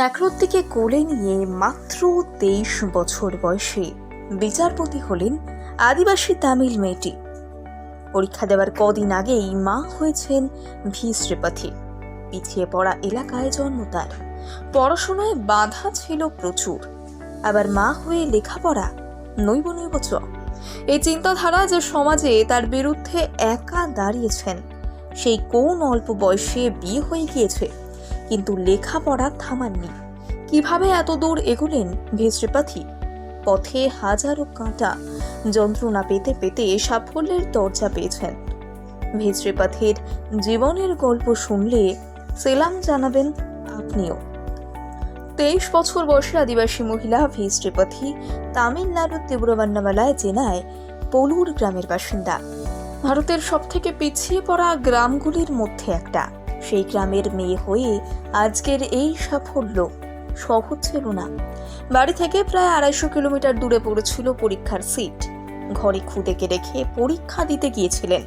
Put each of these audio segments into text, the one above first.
একরত্তিকে কোলে নিয়ে মাত্র 23 বছর বয়সে বিচারপতি হলেন আদিবাসী তামিল মেয়েটি। পরীক্ষা দেওয়ার কদিন আগেই মা হয়েছেন ভি শ্রীপথি। পিছিয়ে পড়া এলাকায় জন্ম তার, পড়াশোনায় বাধা ছিল প্রচুর, আবার মা হয়ে লেখাপড়া নৈব নৈব চ। এই চিন্তাধারা যে সমাজে তার বিরুদ্ধে একা দাঁড়িয়েছেন, সেই কোন অল্প বয়সে বিয়ে হয়ে গিয়েছে, কিন্তু লেখাপড়া থামাননি। কিভাবে এত দূর এগোলেন ভি শ্রীপথি? পথে হাজারো কাঁটা, যন্ত্রণা পেতে পেতে সাফল্যের দরজা পেয়েছেন। ভি শ্রীপথির জীবনের গল্প শুনলে সেলাম জানাবেন আপনিও। 23 বছর বয়সী আদিবাসী মহিলা ভি শ্রীপথি তামিলনাড়ুর তিরুভান্নামালাই জেলায় পোলুর গ্রামের বাসিন্দা। ভারতের সবথেকে পিছিয়ে পড়া গ্রামগুলির মধ্যে একটা। সেই গ্রামের মেয়ে হয়ে আজকের এই সাফল্য সহজ ছিল না। বাড়ি থেকে প্রায় 250 কিলোমিটার দূরে পড়েছিল পরীক্ষার সিট। ঘরে খুদেকে রেখে পরীক্ষা দিতে গিয়েছিলেন।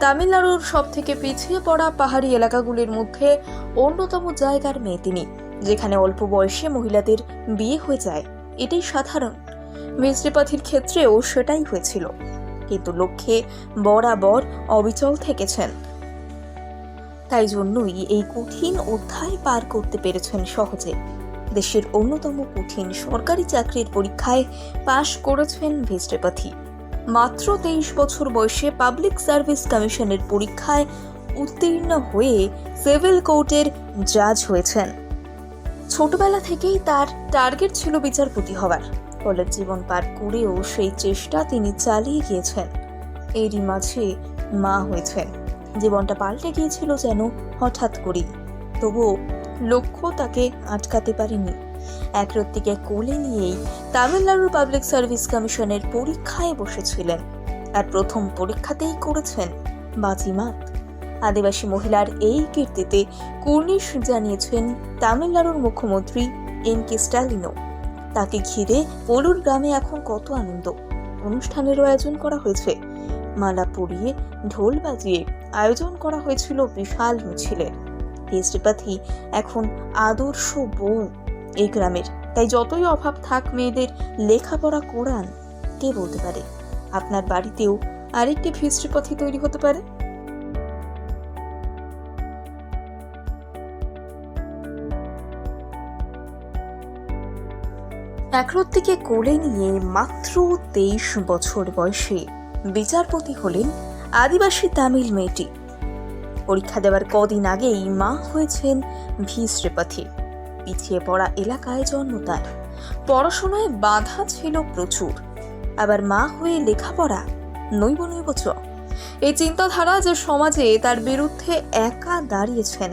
তামিলনাড়ুর সব থেকে পিছিয়ে পড়া পাহাড়ি এলাকাগুলির মধ্যে অন্যতম জায়গার মেয়ে তিনি, যেখানে অল্প বয়সে মহিলাদের বিয়ে হয়ে যায়। এটাই সাধারণ। ভি শ্রীপথির ক্ষেত্রেও সেটাই হয়েছিল, কিন্তু লক্ষ্যে বরাবর অবিচল থেকেছেন। তাই জন্যই এই কঠিন অধ্যায় পার করতে পেরেছেন সহজে। দেশের অন্যতম কঠিন সরকারি চাকরির পরীক্ষায় পাশ করেছেন ভি শ্রীপথি। মাত্র 23 বছর বয়সে পাবলিক সার্ভিস কমিশনের পরীক্ষায় উত্তীর্ণ হয়ে সিভিল কোর্টের জাজ হয়েছেন। ছোটবেলা থেকেই তার টার্গেট ছিল বিচারপতি হওয়ার। কলেজ জীবন পার করেও সেই চেষ্টা তিনি চালিয়ে গিয়েছেন। এরই মাঝে মা হয়েছেন। জীবনটা পাল্টে গিয়েছিল যেন হঠাৎ করেই। তবুও লক্ষ্য তাকে আটকাতে পারেনি। একরত্তিকে কোলে নিয়েই তামিলনাড়ুর পাবলিক সার্ভিস কমিশনের পরীক্ষায় বসেছিলেন, আর প্রথম পরীক্ষাতেই করেছেন বাজিমাত। আদিবাসী মহিলার এই কীর্তিতে কুর্নিশ জানিয়েছেন তামিলনাড়ুর মুখ্যমন্ত্রী এম.কে. স্ট্যালিনও। তাকে ঘিরে পোলুর গ্রামে এখন কত আনন্দ। অনুষ্ঠানেরও আয়োজন করা হয়েছে। মালা পরিয়ে ঢোল বাজিয়ে আয়োজন করা হয়েছিল বিশাল মিছিলের। ভি শ্রীপথি এখন আদর্শ বউ এই গ্রামের। তাই যতই অভাব থাক, মেয়েদের লেখাপড়া করান। কে বলতে পারে আপনার বাড়িতেও আরেকটি ভি শ্রীপথি তৈরি হতে পারে? একরত্তিকে কোলে নিয়ে মাত্র 23 বছর বয়সে বিচারপতি হলেন আদিবাসী তামিল মেয়েটি। পরীক্ষা দেওয়ার কদিন আগেই মা হয়েছেন ভি শ্রীপথি। পিছিয়ে পড়া এলাকায় জন্ম তার, পড়াশোনায় বাধা ছিল প্রচুর, আবার মা হয়ে লেখাপড়া নৈব নৈব চ। এই চিন্তাধারা যে সমাজে তার বিরুদ্ধে একা দাঁড়িয়েছেন,